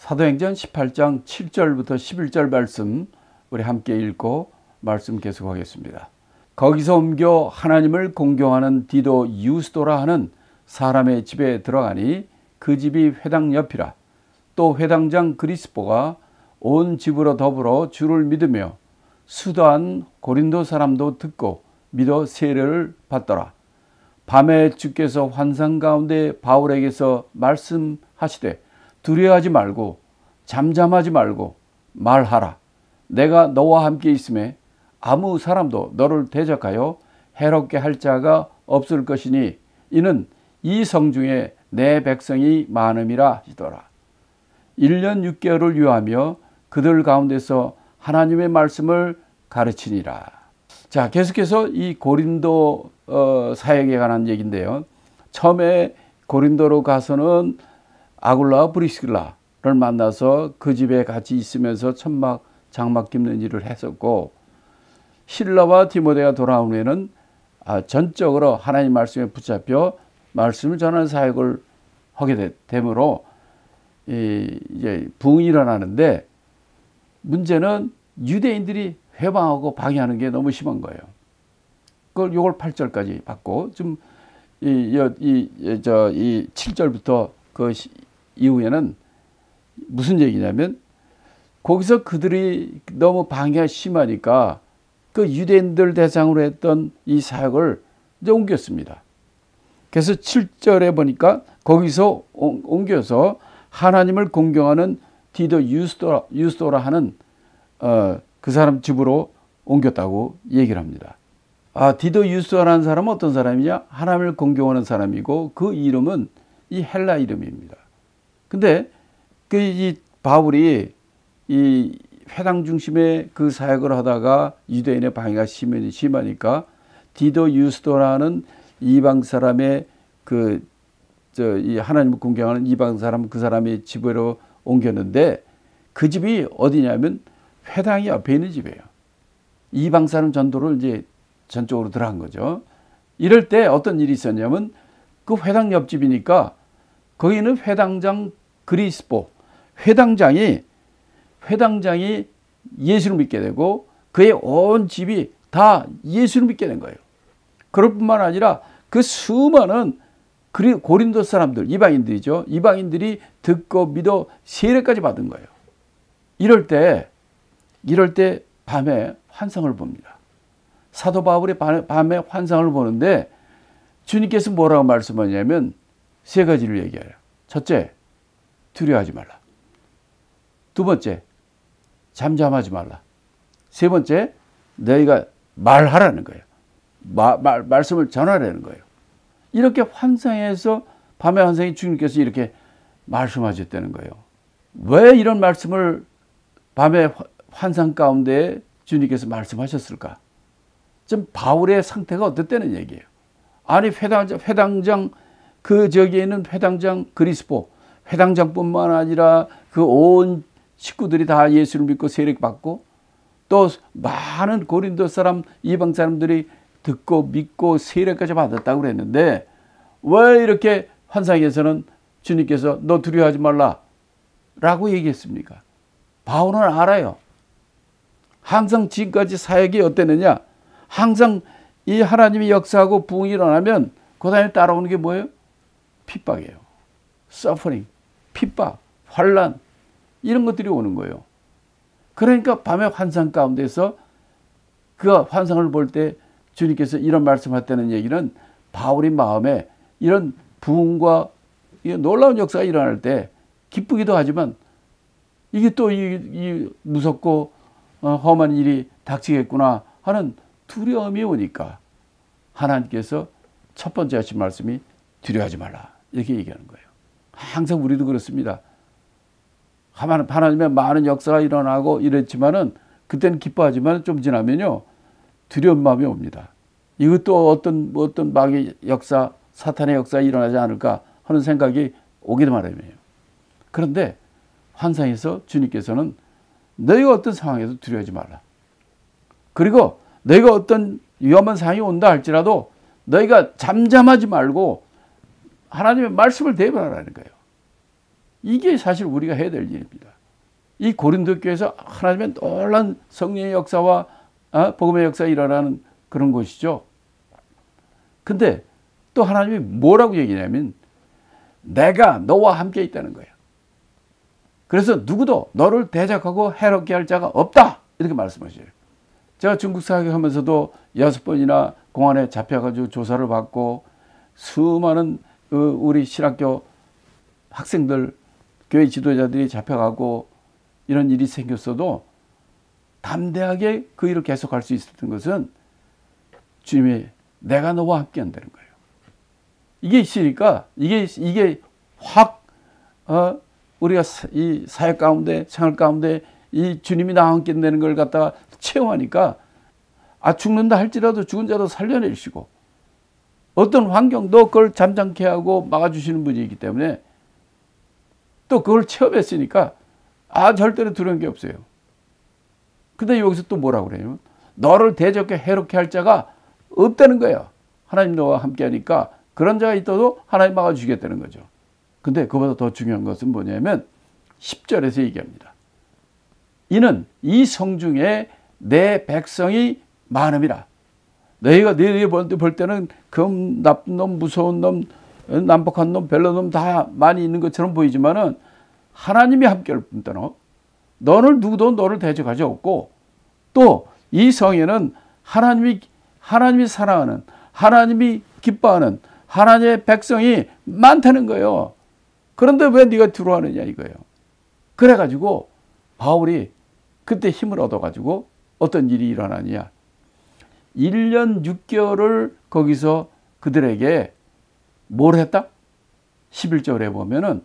사도행전 18장 7절부터 11절 말씀 우리 함께 읽고 말씀 계속하겠습니다. 거기서 옮겨 하나님을 공경하는 디도 유스도라 하는 사람의 집에 들어가니 그 집이 회당 옆이라. 또 회당장 그리스포가 온 집으로 더불어 주를 믿으며 수도한 고린도 사람도 듣고 믿어 세례를 받더라. 밤에 주께서 환상 가운데 바울에게서 말씀하시되 두려워하지 말고 잠잠하지 말고 말하라. 내가 너와 함께 있음에 아무 사람도 너를 대적하여 해롭게 할 자가 없을 것이니 이는 이 성중에 내 백성이 많음이라 하시더라. 1년 6개월을 유하며 그들 가운데서 하나님의 말씀을 가르치니라. 자, 계속해서 이 고린도 사역에 관한 얘기인데요. 처음에 고린도로 가서는 아굴라와 브리스길라를 만나서 그 집에 같이 있으면서 천막 장막 깁는 일을 했었고, 실라와 디모데가 돌아온 후에는 전적으로 하나님 말씀에 붙잡혀 말씀을 전하는 사역을 하게 되므로 이제 부흥이 일어나는데, 문제는 유대인들이 회방하고 방해하는 게 너무 심한 거예요. 그걸 요걸 8절까지 받고 좀 이 7절부터 그 이후에는 무슨 얘기냐면, 거기서 그들이 너무 방해가 심하니까 그 유대인들 대상으로 했던 이 사역을 이제 옮겼습니다. 그래서 7절에 보니까 거기서 옮겨서 하나님을 공경하는 디도 유스도라 하는 그 사람 집으로 옮겼다고 얘기를 합니다. 디도 유스도라는 사람은 어떤 사람이냐? 하나님을 공경하는 사람이고 그 이름은 이 헬라 이름입니다. 근데 이 바울이 이 회당 중심의 그 사역을 하다가 유대인의 방해가 심하니까 디도 유스도라는 이방 사람의 이 하나님을 공경하는 이방 사람, 그 사람의 집으로 옮겼는데, 그 집이 어디냐면 회당이 옆에 있는 집이에요. 이방 사람 전도를 이제 전적으로 들어간 거죠. 이럴 때 어떤 일이 있었냐면, 그 회당 옆집이니까 거기는 회당장 그리스포, 회당장이 예수를 믿게 되고 그의 온 집이 다 예수를 믿게 된 거예요. 그럴 뿐만 아니라 그 수많은 고린도 사람들, 이방인들이죠. 이방인들이 듣고 믿어 세례까지 받은 거예요. 이럴 때 밤에 환상을 봅니다. 사도 바울이 밤에 환상을 보는데 주님께서 뭐라고 말씀하냐면 세 가지를 얘기해요. 첫째, 두려워하지 말라. 두 번째, 잠잠하지 말라. 세 번째, 너희가 말하라는 거예요. 말씀을 전하라는 거예요. 이렇게 환상에서, 밤의 환상에 주님께서 이렇게 말씀하셨다는 거예요. 왜 이런 말씀을 밤의 환상 가운데 주님께서 말씀하셨을까? 좀 바울의 상태가 어땠다는 얘기예요. 아니, 회당장 저기에 있는 회당장 그리스포, 회당장뿐만 아니라 그 온 식구들이 다 예수를 믿고 세례 받고, 또 많은 고린도 사람, 이방 사람들이 듣고 믿고 세례까지 받았다고 그랬는데, 왜 이렇게 환상에서는 주님께서 너 두려워하지 말라 라고 얘기했습니까? 바울은 알아요. 항상 지금까지 사역이 어땠느냐? 항상 이 하나님이 역사하고 부흥이 일어나면 그 다음에 따라오는 게 뭐예요? 핍박이에요. 서퍼링, 핍박, 환난, 이런 것들이 오는 거예요. 그러니까 밤의 환상 가운데서 그 환상을 볼 때 주님께서 이런 말씀하셨다는 얘기는, 바울의 마음에 이런 부흥과 놀라운 역사가 일어날 때 기쁘기도 하지만, 이게 또 이 무섭고 험한 일이 닥치겠구나 하는 두려움이 오니까 하나님께서 첫 번째 하신 말씀이 두려워하지 말라, 이렇게 얘기하는 거예요. 항상 우리도 그렇습니다. 하나님의 많은 역사가 일어나고 이랬지만은 그때는 기뻐하지만 좀 지나면요 두려운 마음이 옵니다. 이것도 어떤 마귀의 역사, 사탄의 역사가 일어나지 않을까 하는 생각이 오기도 마련이에요. 그런데 환상에서 주님께서는 너희가 어떤 상황에서 두려워하지 말라. 그리고 너희가 어떤 위험한 상황이 온다 할지라도 너희가 잠잠하지 말고 하나님의 말씀을 대변하라는 거예요. 이게 사실 우리가 해야 될 일입니다. 이 고린도 교회에서 하나님의 놀라운 성령의 역사와 복음의 역사가 일어나는 그런 곳이죠. 근데 또 하나님이 뭐라고 얘기냐면 내가 너와 함께 있다는 거예요. 그래서 누구도 너를 대적하고 해롭게 할 자가 없다 이렇게 말씀하셔요. 제가 중국 사역하면서도 6번이나 공안에 잡혀가지고 조사를 받고 수많은 우리 신학교 학생들 교회 지도자들이 잡혀가고 이런 일이 생겼어도 담대하게 그 일을 계속할 수 있었던 것은 주님이 내가 너와 함께 한다는 거예요. 이게 있으니까 이게 확 우리가 이 사역 가운데 생활 가운데 이 주님이 나와 함께 한다는 걸 갖다가 체험하니까 죽는다 할지라도 죽은 자도 살려내시고 어떤 환경도 그걸 잠잠케 하고 막아주시는 분이기 때문에 또 그걸 체험했으니까 절대로 두려운 게 없어요. 근데 여기서 또 뭐라고 그래요? 너를 대적해 해롭게 할 자가 없다는 거예요. 하나님 너와 함께 하니까 그런 자가 있어도 하나님 막아주시겠다는 거죠. 근데 그보다 더 중요한 것은 뭐냐면 10절에서 얘기합니다. 이는 이 성중에 내 백성이 많음이라. 너희가 볼 때는 그 나쁜 놈, 무서운 놈, 난폭한 놈, 별로 놈 다 많이 있는 것처럼 보이지만은 하나님이 함께할 뿐더러 너를 누구도 너를 대적하지 없고 또 이 성에는 하나님이 사랑하는 하나님이 기뻐하는 하나님의 백성이 많다는 거예요. 그런데 왜 네가 들어가느냐 이거예요. 그래가지고 바울이 그때 힘을 얻어가지고 어떤 일이 일어나냐. 1년 6개월을 거기서 그들에게 뭘 했다? 11절에 보면은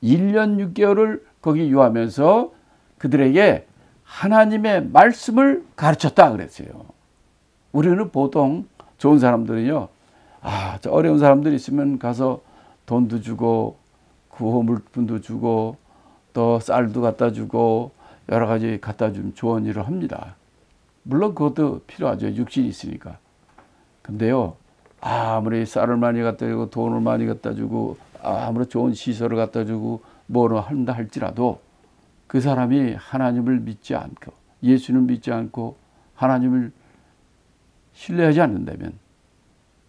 1년 6개월을 거기 유하면서 그들에게 하나님의 말씀을 가르쳤다 그랬어요. 우리는 보통 좋은 사람들은요, 저 어려운 사람들 있으면 가서 돈도 주고 구호 물품도 주고 또 쌀도 갖다 주고 여러 가지 갖다 주면 좋은 일을 합니다. 물론 그것도 필요하죠. 육신이 있으니까. 근데요, 아무리 쌀을 많이 갖다 주고 돈을 많이 갖다 주고 아무리 좋은 시설을 갖다 주고 뭐를 한다 할지라도 그 사람이 하나님을 믿지 않고 예수를 믿지 않고 하나님을 신뢰하지 않는다면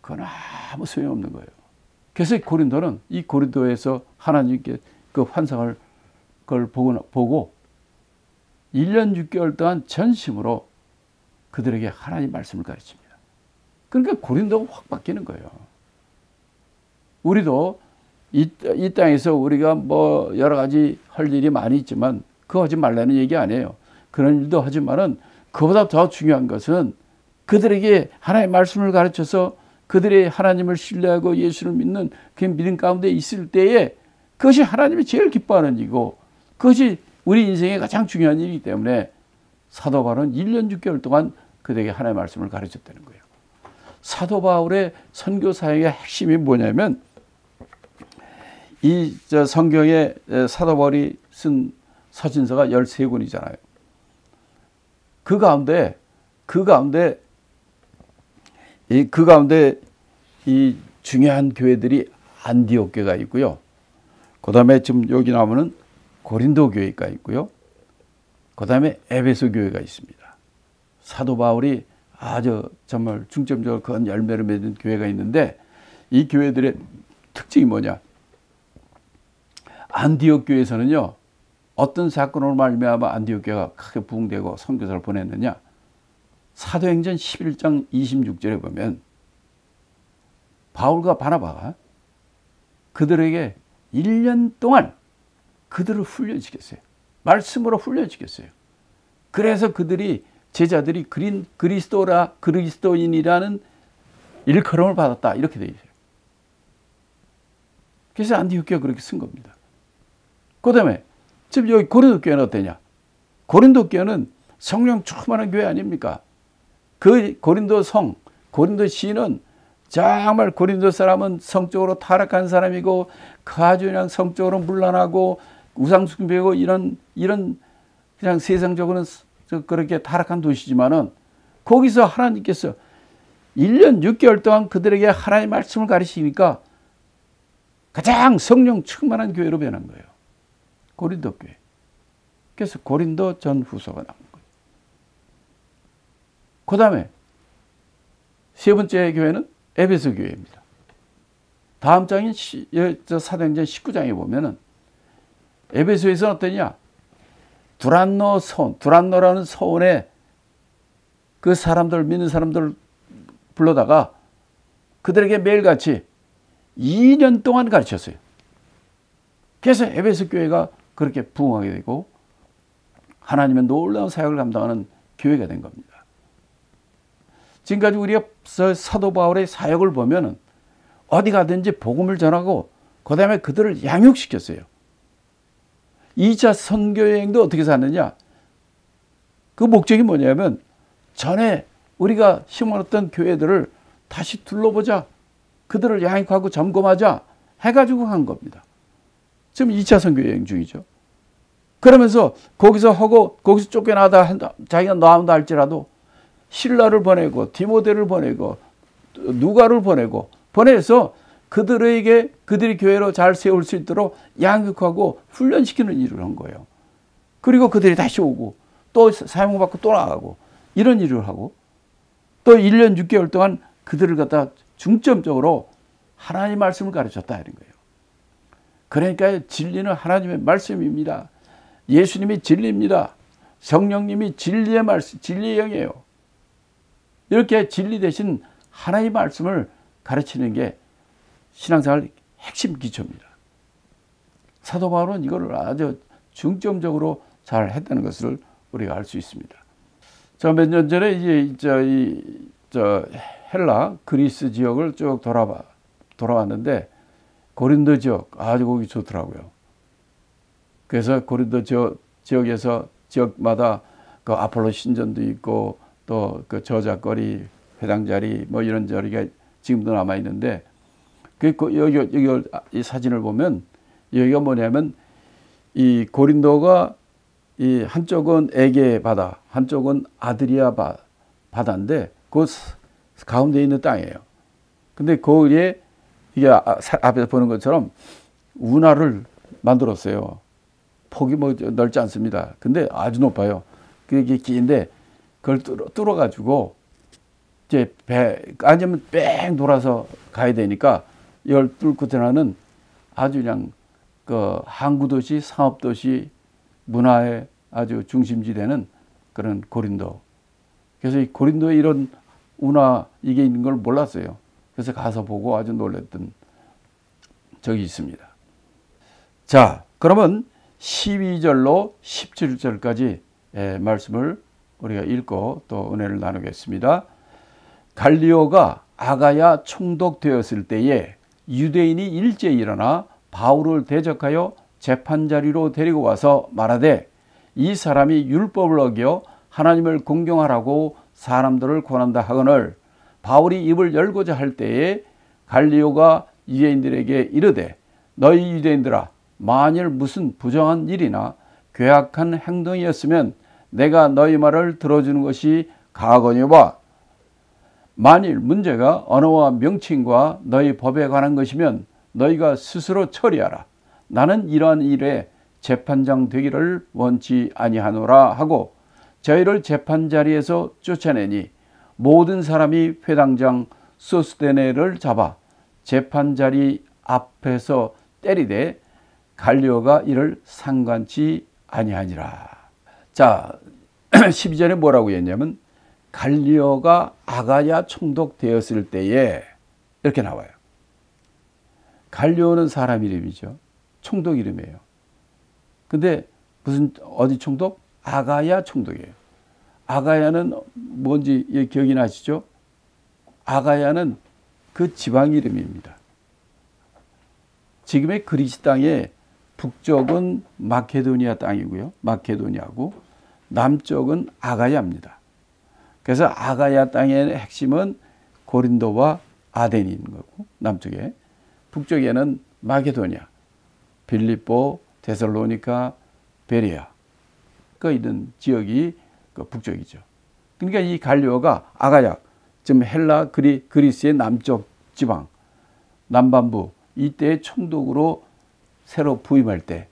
그건 아무 소용없는 거예요. 그래서 고린도는 이 고린도에서 하나님께 그 환상을 그걸 보고 1년 6개월 동안 전심으로 그들에게 하나님 말씀을 가르칩니다. 그러니까 고린도가 확 바뀌는 거예요. 우리도 이 땅에서 우리가 뭐 여러 가지 할 일이 많이 있지만 그거 하지 말라는 얘기 아니에요. 그런 일도 하지만은 그보다 더 중요한 것은 그들에게 하나님의 말씀을 가르쳐서 그들이 하나님을 신뢰하고 예수를 믿는 그 믿음 가운데 있을 때에 그것이 하나님이 제일 기뻐하는 일이고 그것이 우리 인생의 가장 중요한 일이기 때문에 사도 바울은 1년 6개월 동안 그들에게 하나님의 말씀을 가르쳤다는 거예요. 사도 바울의 선교 사역의 핵심이 뭐냐면 이 성경에 사도 바울이 쓴 서신서가 13권이잖아요. 그 가운데 이 중요한 교회들이 안디옥 교회가 있고요. 그 다음에 지금 여기 나오는 고린도 교회가 있고요. 그 다음에 에베소 교회가 있습니다. 사도 바울이 아주 정말 중점적으로 큰 열매를 맺은 교회가 있는데 이 교회들의 특징이 뭐냐? 안디옥 교회에서는요. 어떤 사건으로 말미암아 안디옥 교회가 크게 부흥되고 선교사를 보냈느냐? 사도행전 11장 26절에 보면 바울과 바나바가 그들에게 1년 동안 그들을 훈련시켰어요. 말씀으로 훈련시켰어요. 그래서 그들이 제자들이 그리스도인이라는 일컬음을 받았다. 이렇게 되어 있어요. 그래서 안디옥 교회가 그렇게 쓴 겁니다. 그 다음에 지금 여기 고린도 교회는 어떠냐? 고린도 교회는 성령 충만한 교회 아닙니까? 그 고린도 시인은 정말 고린도 사람은 성적으로 타락한 사람이고 아주 그냥 성적으로 문란하고 우상숭배고 이런 그냥 세상적으로는 그렇게 타락한 도시지만은 거기서 하나님께서 1년 6개월 동안 그들에게 하나님의 말씀을 가르치니까 가장 성령 충만한 교회로 변한 거예요. 고린도 교회. 그래서 고린도 전후서가 나온 거예요. 그 다음에 세 번째 교회는 에베소 교회입니다. 다음 장인 사도행전 19장에 보면은 에베소에서는 어떠냐? 두란노라는 서원에 그 사람들, 믿는 사람들 불러다가 그들에게 매일같이 2년 동안 가르쳤어요. 그래서 에베소 교회가 그렇게 부흥하게 되고 하나님의 놀라운 사역을 감당하는 교회가 된 겁니다. 지금까지 우리가 사도 바울의 사역을 보면은 어디 가든지 복음을 전하고 그 다음에 그들을 양육시켰어요. 2차 선교여행도 어떻게 샀느냐? 그 목적이 뭐냐면 전에 우리가 심어놨던 교회들을 다시 둘러보자. 그들을 양육하고 점검하자 해가지고 간 겁니다. 지금 2차 선교여행 중이죠. 그러면서 거기서 하고 거기서 쫓겨나다 자기가 나온다 할지라도 실라를 보내고 디모데를 보내고 누가를 보내서 그들에게 그들이 교회로 잘 세울 수 있도록 양육하고 훈련시키는 일을 한 거예요. 그리고 그들이 다시 오고 또 사용받고 또 나가고 이런 일을 하고 또 1년 6개월 동안 그들을 갖다 중점적으로 하나님 말씀을 가르쳤다 이런 거예요. 그러니까 진리는 하나님의 말씀입니다. 예수님이 진리입니다. 성령님이 진리의 말씀, 진리의 영이에요. 이렇게 진리 대신 하나님의 말씀을 가르치는 게 신앙생활 핵심 기초입니다. 사도 바울은 이거를 아주 중점적으로 잘 했다는 것을 우리가 알 수 있습니다. 몇 년 전에 이제 헬라 그리스 지역을 쭉 돌아왔는데 고린도 지역 아주 거기 좋더라고요. 그래서 고린도 지역에서 지역마다 그 아폴로 신전도 있고 또 그 저작거리 회당 자리 뭐 이런 자리가 지금도 남아 있는데 여기 이 사진을 보면 여기가 뭐냐면 이 고린도가 이 한쪽은 에게 바다, 한쪽은 아드리아 바다인데 그 가운데 있는 땅이에요. 근데 거기에 이게 앞에서 보는 것처럼 운하를 만들었어요. 폭이 뭐 넓지 않습니다. 근데 아주 높아요. 그게 긴데 그걸 뚫어가지고 이제 아니면 뺑 돌아서 가야 되니까 이걸 뚫고 지나는 아주 그냥 그 항구도시, 상업도시, 문화의 아주 중심지대는 그런 고린도. 그래서 이 고린도에 이런 운하 이게 있는 걸 몰랐어요. 그래서 가서 보고 아주 놀랐던 적이 있습니다. 자, 그러면 12절로 17절까지 말씀을 우리가 읽고 또 은혜를 나누겠습니다. 갈리오가 아가야 총독되었을 때에 유대인이 일제히 일어나 바울을 대적하여 재판자리로 데리고 와서 말하되 이 사람이 율법을 어겨 하나님을 공경하라고 사람들을 권한다 하거늘 바울이 입을 열고자 할 때에 갈리오가 유대인들에게 이르되 너희 유대인들아 만일 무슨 부정한 일이나 괴악한 행동이었으면 내가 너희 말을 들어주는 것이 가거니와 만일 문제가 언어와 명칭과 너희 법에 관한 것이면 너희가 스스로 처리하라. 나는 이러한 일에 재판장 되기를 원치 아니하노라 하고 저희를 재판자리에서 쫓아내니 모든 사람이 회당장 소스데네를 잡아 재판자리 앞에서 때리되 갈리오가 이를 상관치 아니하니라. 자, 12절에 뭐라고 했냐면 갈리오가 아가야 총독 되었을 때에 이렇게 나와요. 갈리오는 사람 이름이죠. 총독 이름이에요. 근데 무슨 어디 총독? 아가야 총독이에요. 아가야는 뭔지 기억이 나시죠? 아가야는 그 지방 이름입니다. 지금의 그리스 땅의 북쪽은 마케도니아 땅이고요. 마케도니아고 남쪽은 아가야입니다. 그래서 아가야 땅의 핵심은 고린도와 아덴이 있는 거고 남쪽에 북쪽에는 마케도니아, 빌립보, 데살로니카, 베레아가 있는 지역이 그 북쪽이죠. 그러니까 이 갈리오가 아가야, 지금 헬라 그리스의 남쪽 지방, 남반부 이때의 총독으로 새로 부임할 때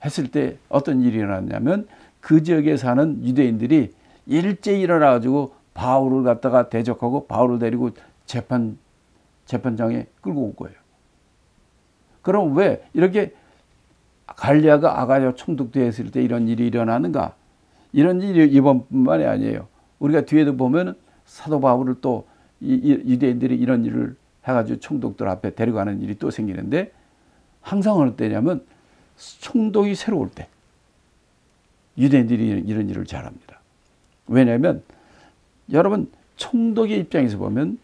했을 때 어떤 일이 일어났냐면 그 지역에 사는 유대인들이 일제히 일어나가지고 바울을 갖다가 대적하고 바울을 데리고 재판장에 끌고 온 거예요. 그럼 왜 이렇게 갈리아가 아가야 총독되었을 때 이런 일이 일어나는가? 이런 일이 이번뿐만이 아니에요. 우리가 뒤에도 보면 사도 바울을 또 유대인들이 이런 일을 해가지고 총독들 앞에 데려가는 일이 또 생기는데 항상 어느 때냐면 총독이 새로울 때 유대인들이 이런 일을 잘합니다. 왜냐하면 여러분 총독의 입장에서 보면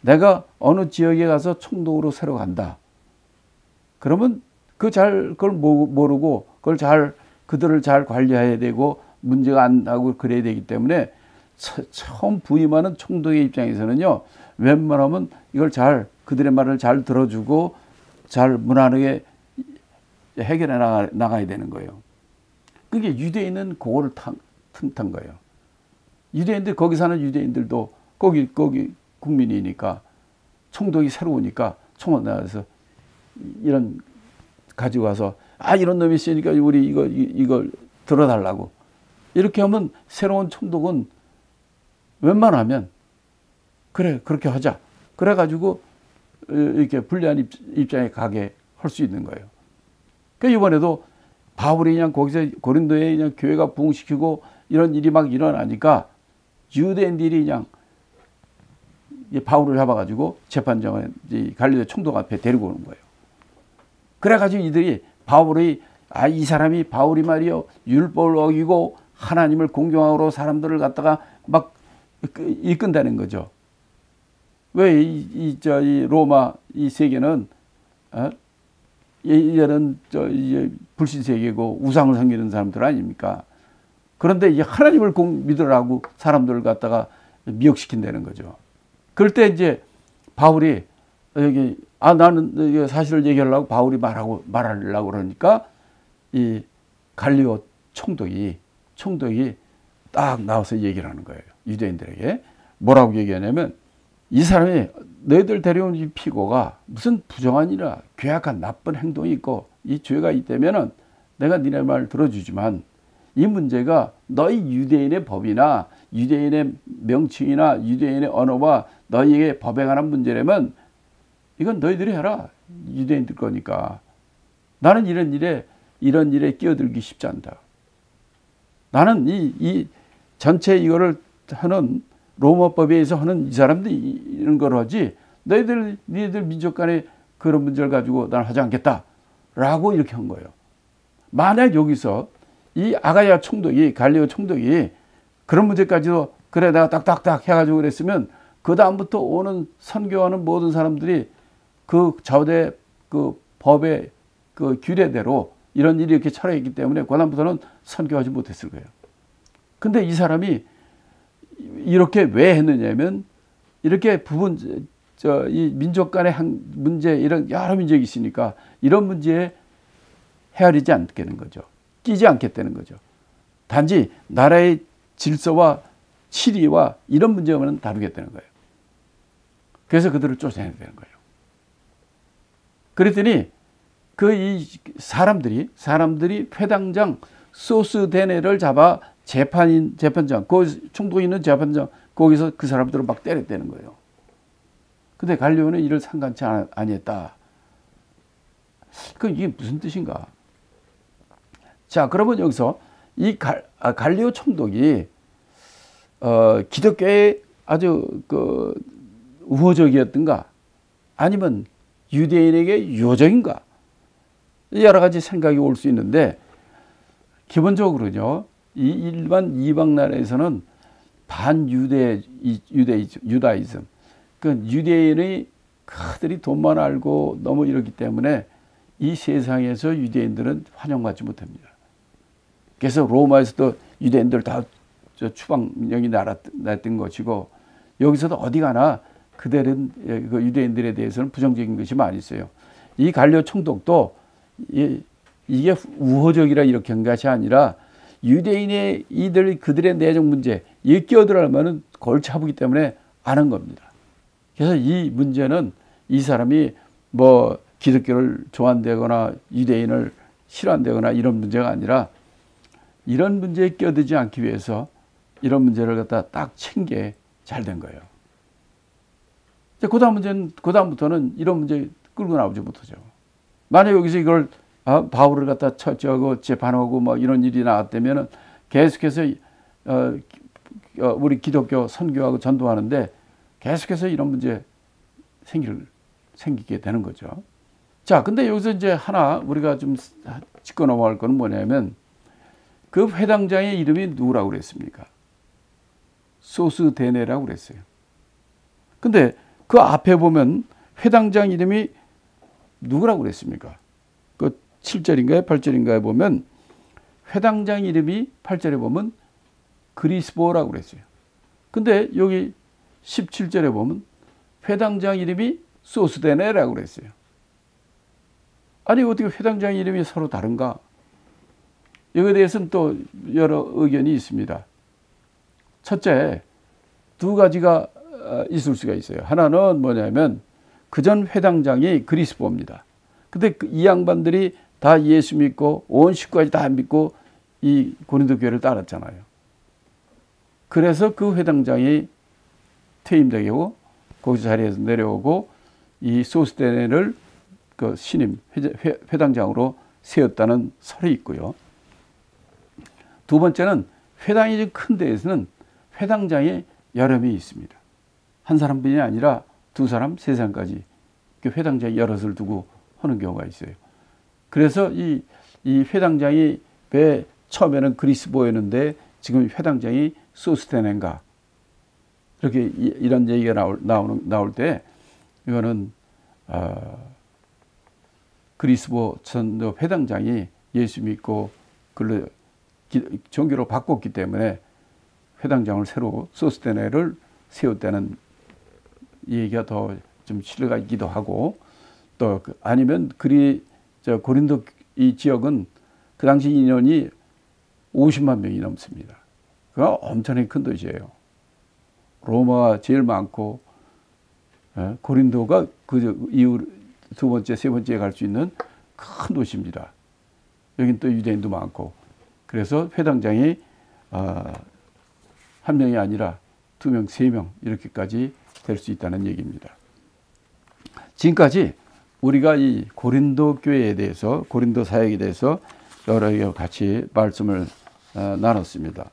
내가 어느 지역에 가서 총독으로 새로 간다. 그러면 그걸 모르고 그들을 잘 관리해야 되고 문제가 안 나고 그래야 되기 때문에 처음 부임하는 총독의 입장에서는요, 웬만하면 이걸 그들의 말을 잘 들어주고 잘 무난하게 해결해 나가야 되는 거예요. 그게 유대인은 그거를 틈탄 거예요. 거기 사는 유대인들도 거기 국민이니까 총독이 새로우니까 총을 나와서 이런 가지고 와서 이런 놈이 있으니까 우리 이걸 들어달라고 이렇게 하면 새로운 총독은 웬만하면 그래 그렇게 하자 그래가지고 이렇게 불리한 입장에 가게 할 수 있는 거예요. 그러니까 이번에도 바울이 그냥 거기서 고린도에 그냥 교회가 부흥시키고 이런 일이 막 일어나니까 유대인들이 그냥 바울을 잡아가지고 재판장에 갈릴리 총독 앞에 데리고 오는 거예요. 그래가지고 이들이 이 사람이 바울이 말이요 율법을 어기고 하나님을 공경하고 사람들을 갖다가 막 이끈다는 거죠. 왜 이 로마 이 세계는 이제는 이제 불신 세계고 우상을 섬기는 사람들 아닙니까? 그런데 이 하나님을 믿으라고 사람들을 갖다가 미혹시킨다는 거죠. 그럴 때 이제 바울이 여기 나는 사실을 얘기하려고 바울이 말하려고 그러니까 이 갈리오 총독이 딱 나와서 얘기를 하는 거예요. 유대인들에게 뭐라고 얘기하냐면 이 사람이 너희들 데려온 이 피고가 무슨 부정한 일이나 괴악한 나쁜 행동이 있고 이 죄가 있다면은 내가 니네 말 들어주지만 이 문제가 너희 유대인의 법이나 유대인의 명칭이나 유대인의 언어와 너희에게 법에 관한 문제라면 이건 너희들이 해라. 유대인들 거니까. 나는 이런 일에 끼어들기 쉽지 않다. 나는 이 전체 이거를 하는 로마법에 의해서 하는 이 사람들이 이런 걸 하지 너희들 민족 간에 그런 문제를 가지고 나는 하지 않겠다. 라고 이렇게 한 거예요. 만약 여기서 이 아가야 총독이 갈리오 총독이 그런 문제까지도 그래 내가 딱딱딱 해가지고 그랬으면 그 다음부터 오는 선교하는 모든 사람들이 그 저대 그 법의 그 규례대로 이런 일이 이렇게 차려있기 때문에 그 다음부터는 선교하지 못했을 거예요. 근데 이 사람이 이렇게 왜 했느냐면 이렇게 이 민족 간의 문제 이런 여러 민족이 있으니까 이런 문제에 헤아리지 않겠는 거죠. 끼지 않겠다는 거죠. 단지 나라의 질서와 치리와 이런 문제만 다루겠다는 거예요. 그래서 그들을 쫓아내야 되는 거예요. 그랬더니 이 사람들이 회당장 소스데네를 잡아 재판장, 거기 총독이 있는 재판장, 거기서 그 사람들을 막 때렸다는 거예요. 근데 갈리오는 이를 상관치 아니했다. 이게 무슨 뜻인가? 자, 그러면 여기서 이 갈리오 총독이 기독교에 아주 우호적이었던가 아니면 유대인에게 유호적인가 여러 가지 생각이 올 수 있는데 기본적으로요 이 일반 이방 나라에서는 유다이즘 유대인의 그들이 돈만 알고 너무 이러기 때문에 이 세상에서 유대인들은 환영받지 못합니다. 그래서 로마에서도 유대인들 다 추방령이 났던 것이고 여기서도 어디 가나 그들은 그 유대인들에 대해서는 부정적인 것이 많이 있어요. 이 갈리오 총독도 이게 우호적이라 이렇게 한 것이 아니라 유대인의 그들의 내정 문제 이 끼어들어가면 골치 아프기 때문에 안 한 겁니다. 그래서 이 문제는 이 사람이 뭐 기독교를 좋아한다거나 유대인을 실현되거나 이런 문제가 아니라 이런 문제에 껴들지 않기 위해서 이런 문제를 갖다 딱 친 게 잘 된 거예요. 그다음부터는 이런 문제 끌고 나오지 못하죠. 만약 여기서 이걸 바울을 갖다 재판하고 뭐 이런 일이 나왔다면은 계속해서 우리 기독교 선교하고 전도하는데 계속해서 이런 문제 생기게 되는 거죠. 자, 근데 여기서 이제 하나 우리가 좀 짚고 넘어갈 거는 뭐냐면 그 회당장의 이름이 누구라고 그랬습니까? 소스데네라고 그랬어요. 근데 그 앞에 보면 회당장 이름이 누구라고 그랬습니까? 그 7절인가요? 8절인가에 보면 회당장 이름이 8절에 보면 그리스보라고 그랬어요. 근데 여기 17절에 보면 회당장 이름이 소스데네라고 그랬어요. 아니 어떻게 회당장 이름이 서로 다른가? 여기에 대해서는 또 여러 의견이 있습니다. 첫째, 두 가지가 있을 수가 있어요. 하나는 뭐냐면 그전 회당장이 그리스보입니다. 근데 이 양반들이 다 예수 믿고 온 식구까지 다 믿고 이 고린도 교회를 따랐잖아요. 그래서 그 회당장이 퇴임되고 거기서 자리에서 내려오고 이 소스데네를 그 신임 회당장으로 세웠다는 설이 있고요. 두 번째는 회당이 좀 큰 데에서는 회당장이 여러 명이 있습니다. 한 사람뿐이 아니라 두 사람, 세 사람까지 회당장이 여럿을 두고 하는 경우가 있어요. 그래서 이 회당장이 왜 처음에는 그리스보였는데 지금 회당장이 소스데네인가? 이렇게 이런 얘기가 나올 때 이거는 그리스보 전 회당장이 예수 믿고 종교로 바꿨기 때문에 회당장을 새로 소스데네를 세웠다는 얘기가 더 좀 신뢰가 있기도 하고 또 아니면 고린도 이 지역은 그 당시 인원이 50만 명이 넘습니다. 그가 엄청나게 큰 도시예요. 로마가 제일 많고 고린도가 그 이후 두 번째, 세 번째에 갈 수 있는 큰 도시입니다. 여긴 또 유대인도 많고 그래서 회당장이 한 명이 아니라 두 명, 세 명 이렇게까지 될 수 있다는 얘기입니다. 지금까지 우리가 이 고린도 교회에 대해서 고린도 사역에 대해서 여러 같이 말씀을 나눴습니다.